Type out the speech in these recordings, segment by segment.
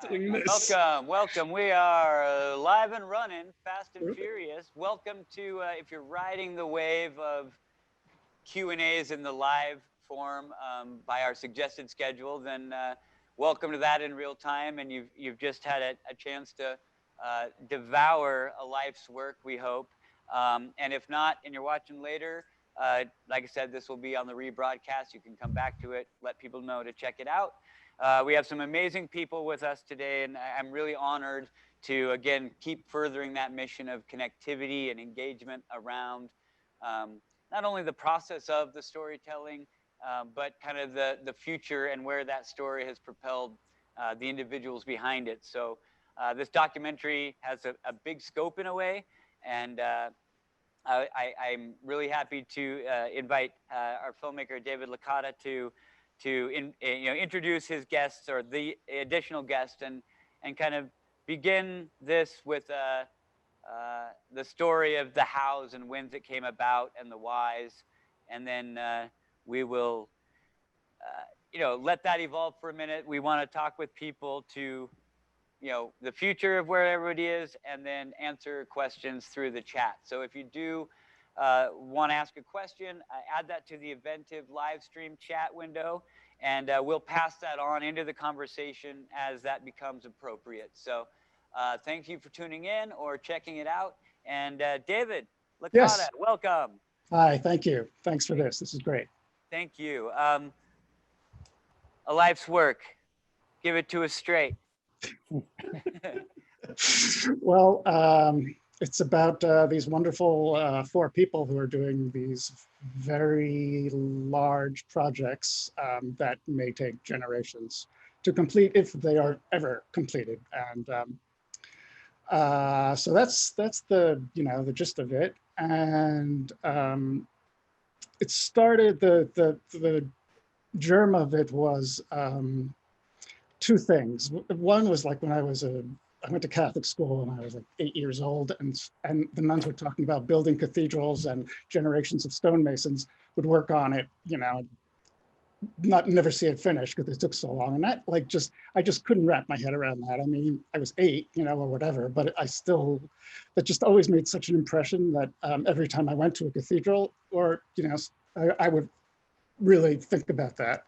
doing this. Welcome, welcome. We are live and running, fast and furious. Welcome to, if you're riding the wave of Q&As in the live form by our suggested schedule, then welcome to that in real time. And you've just had a chance to devour a life's work, we hope. And if not, and you're watching later, like I said, this will be on the rebroadcast. You can come back to it, let people know to check it out. We have some amazing people with us today, and I'm really honored to, again, keep furthering that mission of connectivity and engagement around not only the process of the storytelling, but kind of the future and where that story has propelled the individuals behind it. So this documentary has a big scope in a way, and I'm really happy to invite our filmmaker David Licata to introduce his guests or the additional guest and kind of begin this with the story of the hows and whens it came about and the whys, and then we will let that evolve for a minute. We want to talk with people to the future of where everybody is, and then answer questions through the chat. So if you do want to ask a question, add that to the Eventive live stream chat window, and we'll pass that on into the conversation as that becomes appropriate. So thank you for tuning in or checking it out. And David Licata, Yes. welcome. Hi, thank you. Thanks for this. This is great. Thank you. A life's work. Give it to us straight. Well, it's about these wonderful four people who are doing these very large projects that may take generations to complete if they are ever completed. And so that's the the gist of it. And it started the germ of it was two things. One was like when I went to Catholic school and I was like 8 years old, and the nuns were talking about building cathedrals, and generations of stonemasons would work on it, never see it finished because it took so long. And that I just couldn't wrap my head around that. I mean, I was 8, or whatever, but that just always made such an impression that every time I went to a cathedral or, I would really think about that.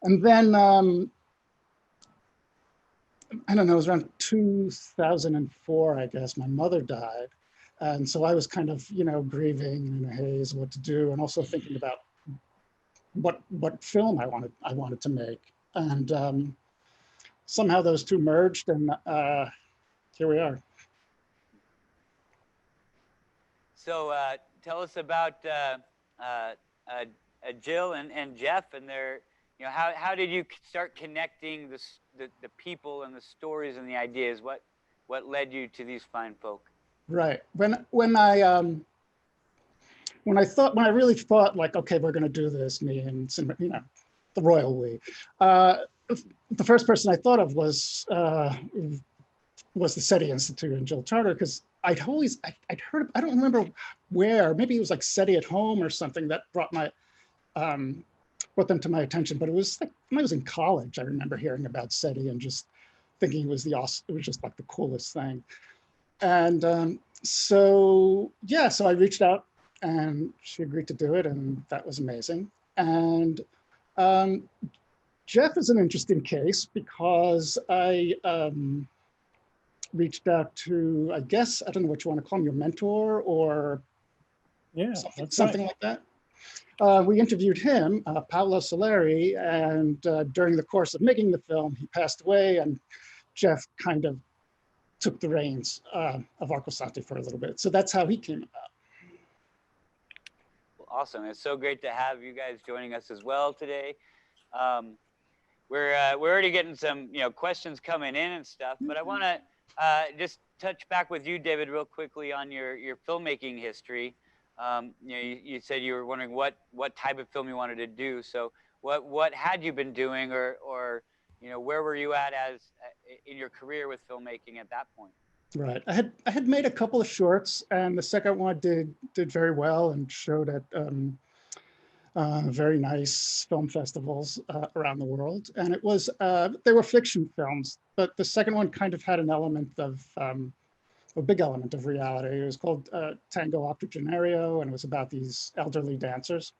And then, I don't know, it was around 2004, I guess, my mother died. And so I was kind of, grieving in a haze what to do, and also thinking about what film I wanted to make. And somehow those two merged, and here we are. So tell us about Jill and Jeff and their, how did you start connecting the people and the stories and the ideas? What led you to these fine folk? Right. When I really thought like, okay, we're going to do this, me and the royal we. The first person I thought of was the SETI Institute and Jill Tarter, because I'd heard, I don't remember where, maybe it was like SETI at Home or something that brought them to my attention. But it was like when I was in college, I remember hearing about SETI and just thinking it was just like the coolest thing. And so I reached out and she agreed to do it, and that was amazing. And Jeff is an interesting case because I reached out to, I guess, I don't know what you want to call him, your mentor or something like that. We interviewed him, Paolo Soleri, and during the course of making the film, he passed away, and Jeff kind of took the reins of Arco Santi for a little bit. So that's how he came about. Well, awesome. It's so great to have you guys joining us as well today. We're already getting some questions coming in and stuff, but I want to just touch back with you, David, real quickly on your filmmaking history. You said you were wondering what type of film you wanted to do. So what had you been doing, or where were you at as in your career with filmmaking at that point? Right. I had made a couple of shorts, and the second one did very well and showed at very nice film festivals around the world. And it was, they were fiction films, but the second one kind of had an element of, a big element of reality. It was called Tango Octogenario, and it was about these elderly dancers.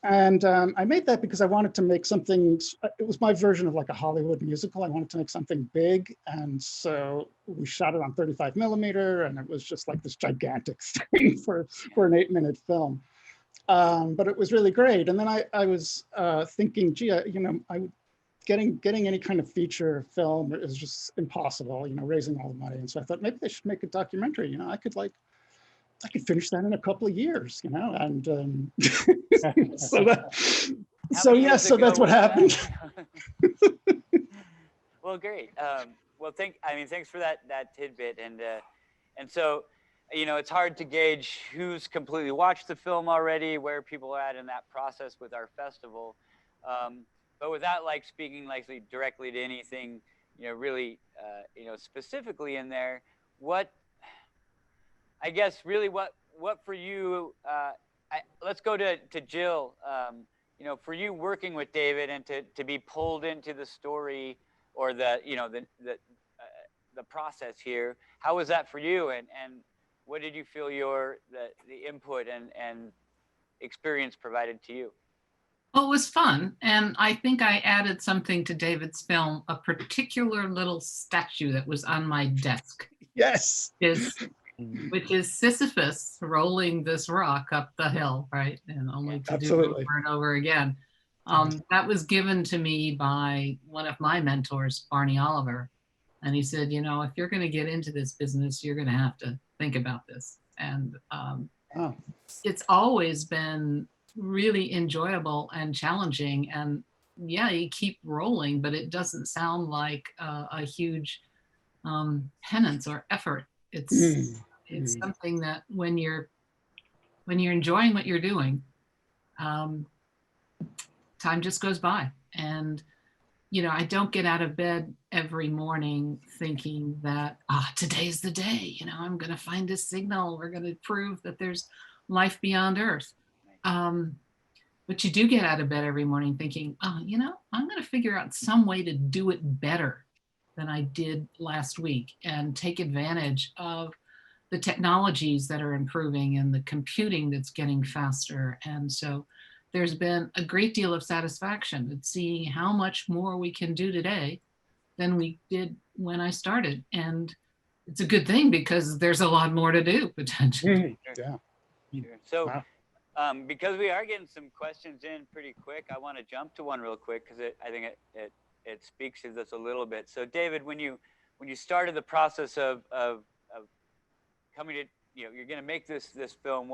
And I made that because I wanted to make something, it was my version of like a Hollywood musical. I wanted to make something big. And so we shot it on 35 millimeter, and it was just like this gigantic thing for an 8-minute film. But it was really great. And then I was thinking, gee, getting any kind of feature film is just impossible, raising all the money. And so I thought maybe they should make a documentary. I could finish that in a couple of years, and so that's what happened. Well, great. Well, thanks for that tidbit, and so, it's hard to gauge who's completely watched the film already, where people are at in that process with our festival. But without speaking directly to anything, really, specifically in there, what for you, let's go to Jill, for you working with David and to be pulled into the story or the process here, how was that for you? And what did you feel the input and experience provided to you? Well, it was fun. And I think I added something to David's film, a particular little statue that was on my desk. Yes. Which is Sisyphus rolling this rock up the hill, right? And only to do it over and over again. That was given to me by one of my mentors, Barney Oliver. And he said, if you're going to get into this business, you're going to have to think about this. And it's always been really enjoyable and challenging. And yeah, you keep rolling, but it doesn't sound like a huge penance or effort. It's something that when you're enjoying what you're doing, time just goes by. And I don't get out of bed every morning thinking that today's the day. I'm going to find a signal. We're going to prove that there's life beyond Earth. But you do get out of bed every morning thinking, I'm going to figure out some way to do it better than I did last week and take advantage of the technologies that are improving and the computing that's getting faster. And so there's been a great deal of satisfaction at seeing how much more we can do today than we did when I started. And it's a good thing because there's a lot more to do potentially. Yeah. Sure. So because we are getting some questions in pretty quick, I want to jump to one real quick because I think it speaks to this a little bit. So David, when you started the process of coming to, you're going to make this film,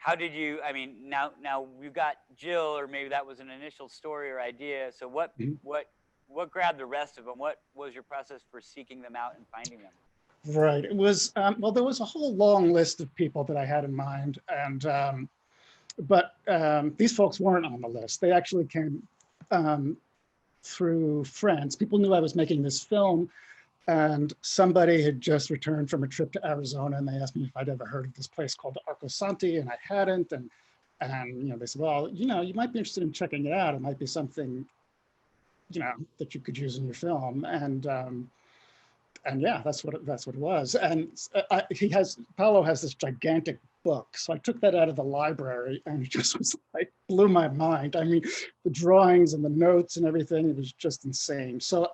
how did you, now you got Jill, or maybe that was an initial story or idea. So what grabbed the rest of them? What was your process for seeking them out and finding them? Right. It was, there was a whole long list of people that I had in mind. And, but these folks weren't on the list. They actually came through friends. People knew I was making this film. And somebody had just returned from a trip to Arizona, and they asked me if I'd ever heard of this place called Arco Santi, and I hadn't. And they said, well, you might be interested in checking it out. It might be something, that you could use in your film. And yeah, that's what it was. And Paolo has this gigantic book, so I took that out of the library, and it just was blew my mind. The drawings and the notes and everything, it was just insane. So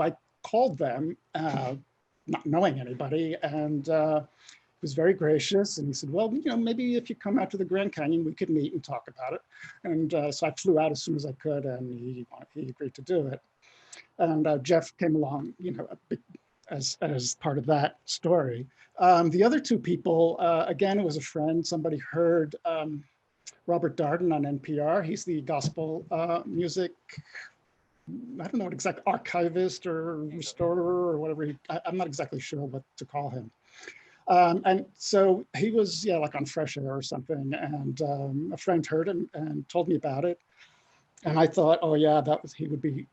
I called them, not knowing anybody, and he was very gracious. And he said, well, maybe if you come out to the Grand Canyon, we could meet and talk about it. And so I flew out as soon as I could, and he agreed to do it. And Jeff came along, as part of that story. The other two people, again, it was a friend. Somebody heard Robert Darden on NPR. He's the gospel music, I don't know what exact, archivist or restorer or whatever. I'm not exactly sure what to call him. And so he was, on Fresh Air or something. And a friend heard him and told me about it. And I thought, oh yeah, he would be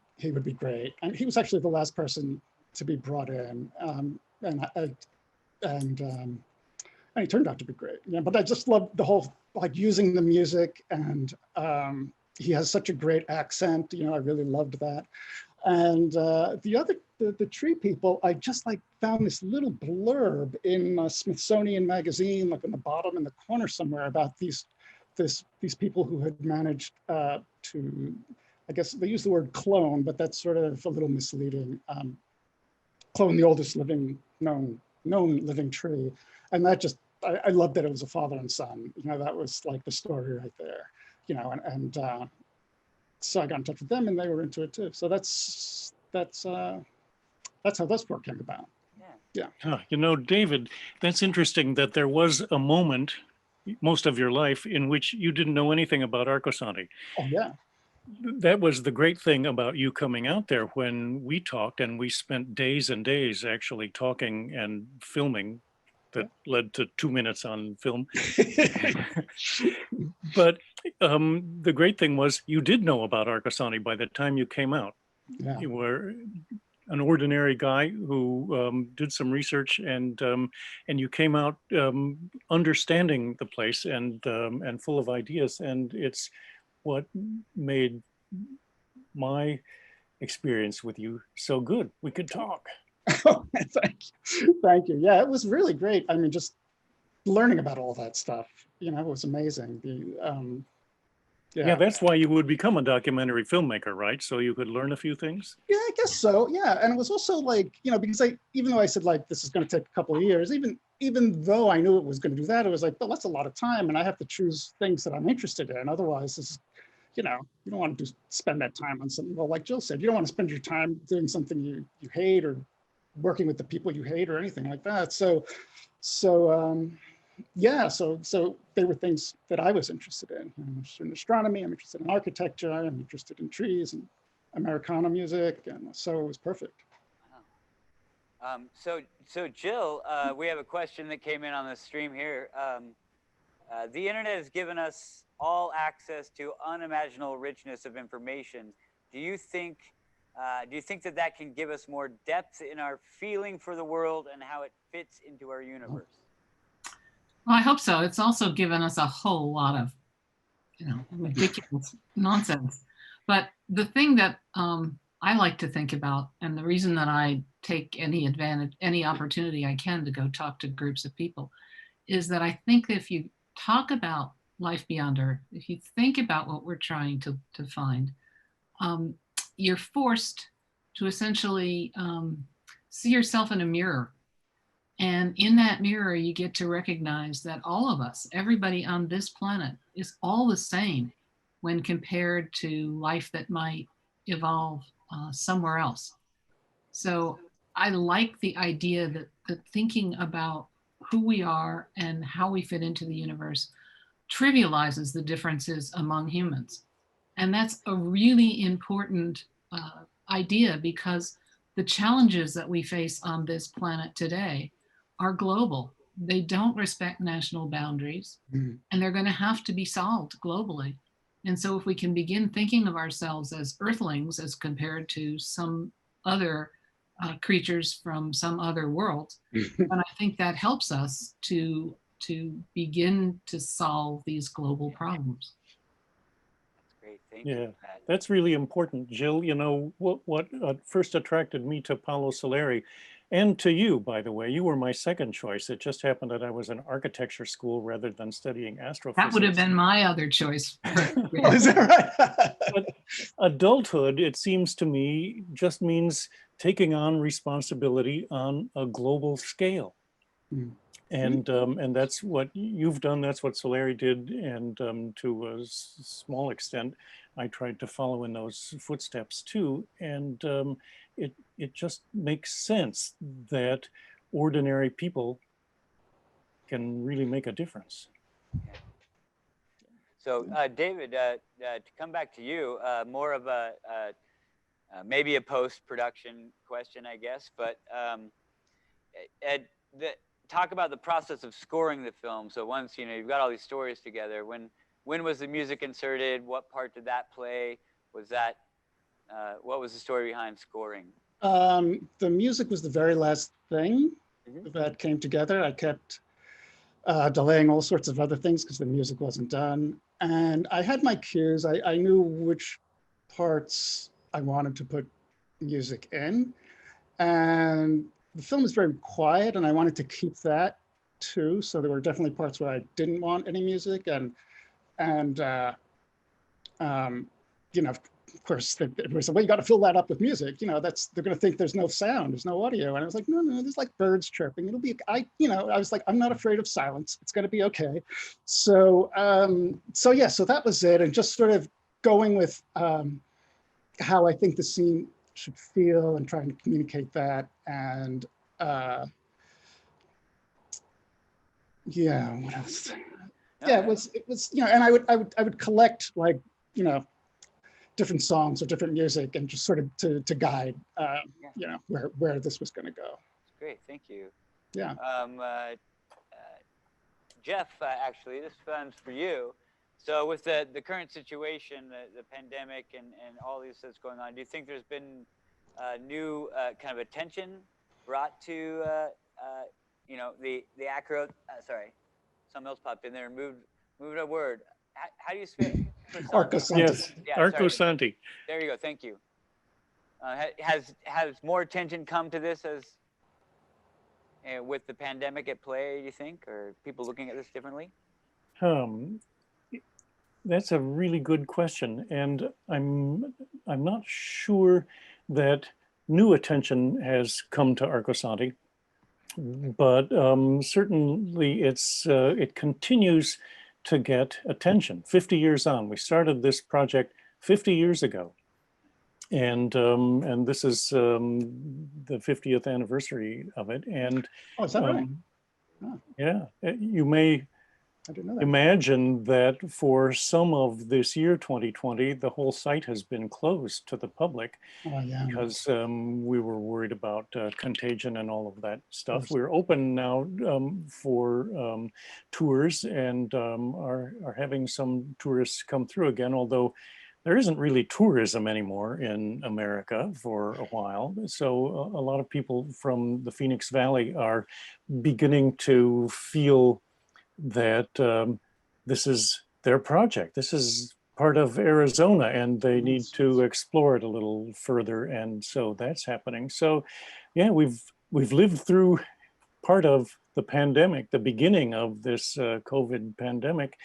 great. And he was actually the last person to be brought in. And he turned out to be great. Yeah, but I just loved the whole like using the music, and he has such a great accent. You know, I really loved that. And the tree people, I just like found this little blurb in a Smithsonian magazine, like in the bottom in the corner somewhere, about these people who had managed to, I guess they use the word clone, but that's sort of a little misleading. Clone the oldest known living tree, and that just I loved that it was a father and son. You know, that was like the story right there. You know, and so I got in touch with them, and they were into it too. So that's how this work came about. Yeah. You know, David, that's interesting that there was a moment, most of your life, in which you didn't know anything about Arcosanti. Oh yeah. That was the great thing about you coming out there when we talked, and we spent days and days actually talking and filming that led to 2 minutes on film. But the great thing was you did know about Arcosanti by the time you came out. Yeah. You were an ordinary guy who did some research, and you came out understanding the place and full of ideas, and it's what made my experience with you so good. We could talk. Oh, thank you. Yeah, it was really great. I mean, just learning about all that stuff, you know, it was amazing. Yeah, that's why you would become a documentary filmmaker, right? So you could learn a few things? Yeah, I guess so. Yeah, and it was also like, you know, because even though I said like this is going to take a couple of years, even though I knew it was going to do that, it was like, well, that's a lot of time, and I have to choose things that I'm interested in. Otherwise, this is, you know, you don't want to spend that time on something. Well, like Jill said, you don't want to spend your time doing something you hate, or working with the people you hate, or anything like that. So they were things that I was interested in. I'm interested in astronomy, I'm interested in architecture, I'm interested in trees and Americana music, and so it was perfect. Wow. So Jill, we have a question that came in on the stream here. The internet has given us all access to unimaginable richness of information. Do you think that can give us more depth in our feeling for the world and how it fits into our universe? Well, I hope so. It's also given us a whole lot of, you know, ridiculous nonsense. But the thing that I like to think about, and the reason that I take any opportunity I can to go talk to groups of people, is that I think that if you talk about life beyond Earth, if you think about what we're trying to find, you're forced to essentially see yourself in a mirror. And in that mirror, you get to recognize that all of us, everybody on this planet, is all the same when compared to life that might evolve somewhere else. So I like the idea that thinking about who we are and how we fit into the universe trivializes the differences among humans. And that's a really important idea, because the challenges that we face on this planet today are global. They don't respect national boundaries, and they're going to have to be solved globally. And so if we can begin thinking of ourselves as earthlings as compared to some other creatures from some other world, and I think that helps us to begin to solve these global problems. That's great. Thank you. Yeah, that's really important, Jill. You know, what first attracted me to Paolo Soleri, and to you, by the way, you were my second choice. It just happened that I was in architecture school rather than studying astrophysics. That would have been my other choice. Oh, is that right? But adulthood, it seems to me, just means taking on responsibility on a global scale. And that's what you've done. That's what Soleri did. And to a small extent, I tried to follow in those footsteps too. And it just makes sense that ordinary people can really make a difference. Yeah. So David, to come back to you, more of a maybe a post-production question, I guess, but talk about the process of scoring the film. So once, you know, you've got all these stories together, when was the music inserted? What part did that play? Was that, what was the story behind scoring? The music was the very last thing that came together. I kept delaying all sorts of other things because the music wasn't done. And I had my cues. I knew which parts I wanted to put music in. And the film is very quiet, and I wanted to keep that too. So there were definitely parts where I didn't want any music, and you know, of course, everybody said, well, you got to fill that up with music. You know, they're going to think there's no sound, there's no audio. And I was like, no, there's like birds chirping. It'll be, I was like, I'm not afraid of silence. It's going to be okay. So, so that was it. And just sort of going with how I think the scene should feel and trying to communicate that. And yeah, what else? Yeah, it was, you know, and I would collect, like, you know, different songs or different music, and just sort of to guide, you know, where this was going to go. Great, thank you. Yeah. Jeff, actually, this one's for you. So with the current situation, the pandemic and all these that's going on, do you think there's been new kind of attention brought to, you know, the acro, sorry, something else popped in there and moved a word. How do you spell? Arcosanti. Yes, yeah, Arcosanti. There you go, thank you. Has more attention come to this as with the pandemic at play, you think, or people looking at this differently? That's a really good question, and I'm not sure that new attention has come to Arcosanti, but certainly it continues to get attention. 50 years on, we started this project 50 years ago, and this is the 50th anniversary of it. And oh, is that right? Oh. Yeah, you may imagine that for some of this year, 2020, the whole site has been closed to the public because we were worried about contagion and all of that stuff. We're open now for tours, and are having some tourists come through again, although there isn't really tourism anymore in America for a while. So a lot of people from the Phoenix Valley are beginning to feel that this is their project. This is part of Arizona, and they need to explore it a little further. And so that's happening. So yeah, we've lived through part of the pandemic, the beginning of this COVID pandemic.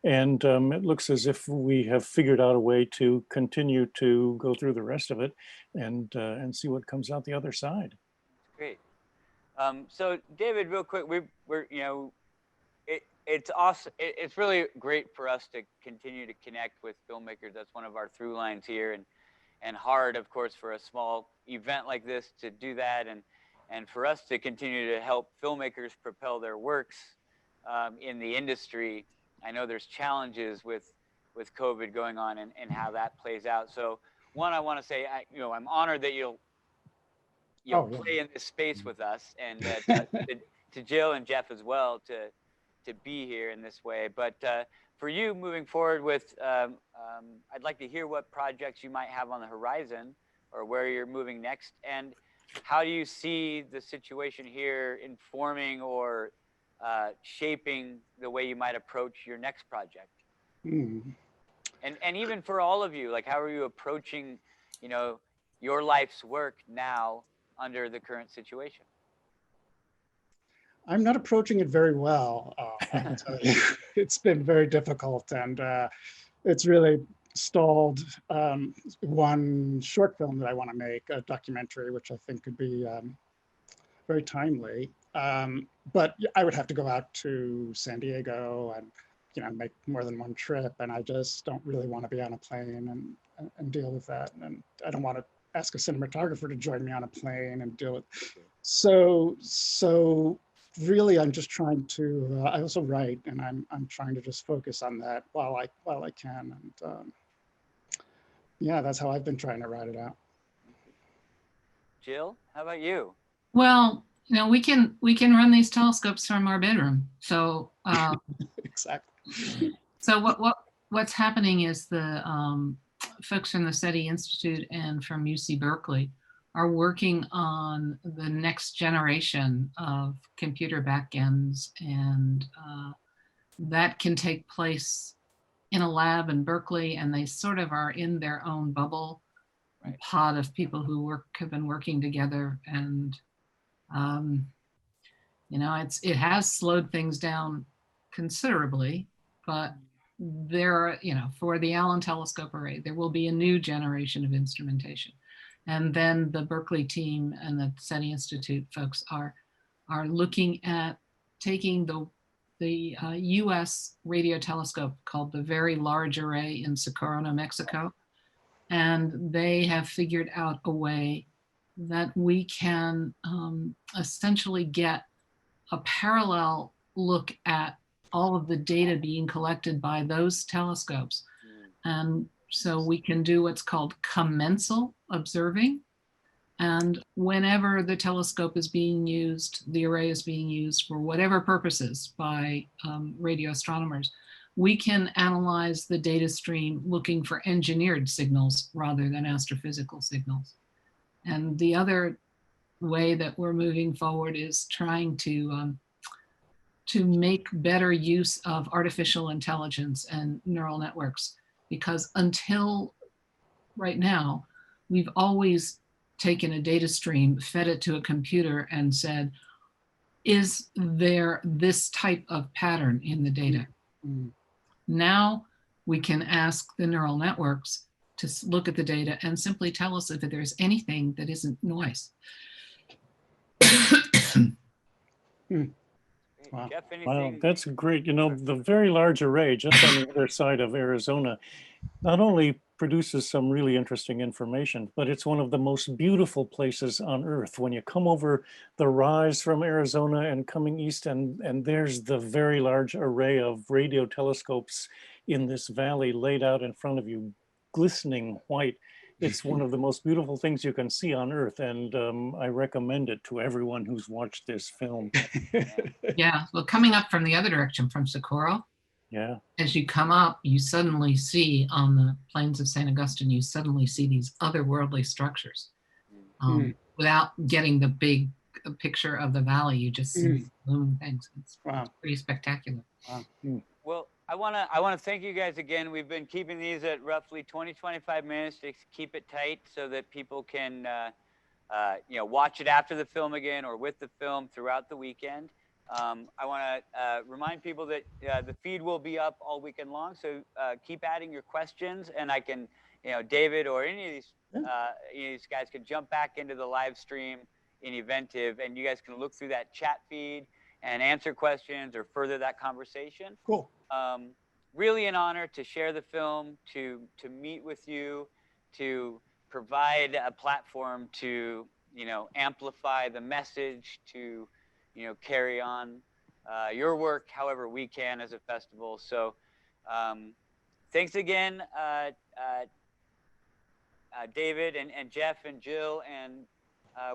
And it looks as if we have figured out a way to continue to go through the rest of it and see what comes out the other side. Great. So David, real quick, we're you know, it's awesome. It's really great for us to continue to connect with filmmakers. That's one of our through lines here, and hard, of course, for a small event like this to do that, and for us to continue to help filmmakers propel their works in the industry. I know there's challenges with COVID going on and how that plays out. So one, I want to say, you know, I'm honored that you'll play in this space with us, and to Jill and Jeff as well to be here in this way. But for you moving forward with, I'd like to hear what projects you might have on the horizon or where you're moving next, and how do you see the situation here informing or shaping the way you might approach your next project? And even for all of you, like, how are you approaching, you know, your life's work now under the current situation? I'm not approaching it very well. I can tell you. It's been very difficult, and it's really stalled one short film that I want to make, a documentary, which I think could be very timely. But I would have to go out to San Diego and, you know, make more than one trip, and I just don't really want to be on a plane and deal with that. And I don't want to ask a cinematographer to join me on a plane and deal with. So really, I'm just trying to. I also write, and I'm trying to just focus on that while I can. And yeah, that's how I've been trying to write it out. Jill, how about you? Well, you know, we can run these telescopes from our bedroom. So exactly. So what's happening is the folks from the SETI Institute and from UC Berkeley are working on the next generation of computer backends, and that can take place in a lab in Berkeley, and they sort of are in their own bubble, Right. pod of people who have been working together, and you know, it has slowed things down considerably, but there are, you know, for the Allen Telescope Array, there will be a new generation of instrumentation. And then the Berkeley team and the SETI Institute folks are looking at taking the US radio telescope called the Very Large Array in Socorro, New Mexico. And they have figured out a way that we can essentially get a parallel look at all of the data being collected by those telescopes. And so we can do what's called commensal observing. And whenever the telescope is being used, the array is being used for whatever purposes by radio astronomers, we can analyze the data stream looking for engineered signals rather than astrophysical signals. And the other way that we're moving forward is trying to make better use of artificial intelligence and neural networks, because until right now, we've always taken a data stream, fed it to a computer and said, is there this type of pattern in the data? Mm-hmm. Now we can ask the neural networks to look at the data and simply tell us if there's anything that isn't noise. Wow. Jeff, Wow, that's great. You know, the Very Large Array, just on the other side of Arizona, not only produces some really interesting information, but it's one of the most beautiful places on Earth. When you come over the rise from Arizona and coming east, and there's the Very Large Array of radio telescopes in this valley laid out in front of you, glistening white. It's one of the most beautiful things you can see on Earth, and I recommend it to everyone who's watched this film. Yeah, well, coming up from the other direction, from Socorro, yeah, as you come up, you suddenly see on the plains of St. Augustine, you suddenly see these otherworldly structures. Without getting the big picture of the valley, you just see blooming things. It's pretty spectacular. Wow. Well, I want to thank you guys again. We've been keeping these at roughly 20-25 minutes to keep it tight so that people can you know, watch it after the film again or with the film throughout the weekend. I want to remind people that the feed will be up all weekend long, so keep adding your questions, and I can, you know, David or any of these guys can jump back into the live stream in Eventive, and you guys can look through that chat feed and answer questions or further that conversation. Cool. Really an honor to share the film, to meet with you, to provide a platform to, you know, amplify the message, to, you know, carry on your work however we can as a festival. So thanks again, David and Jeff and Jill, and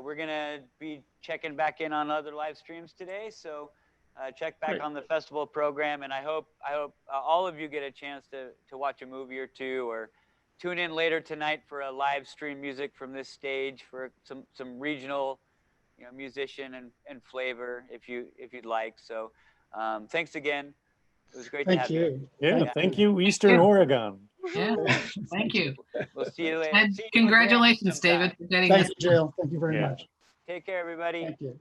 we're gonna be checking back in on other live streams today. So check back on the festival program, and I hope all of you get a chance to watch a movie or two, or tune in later tonight for a live stream music from this stage for some regional, you know, musician and flavor if you'd like. So thanks again. It was great to have you. Yeah, thank you, Eastern Oregon. Yeah, thank you. We'll see you later. And congratulations, David, for getting Thank you, Jill. Thank you very much. Take care, everybody. Thank you.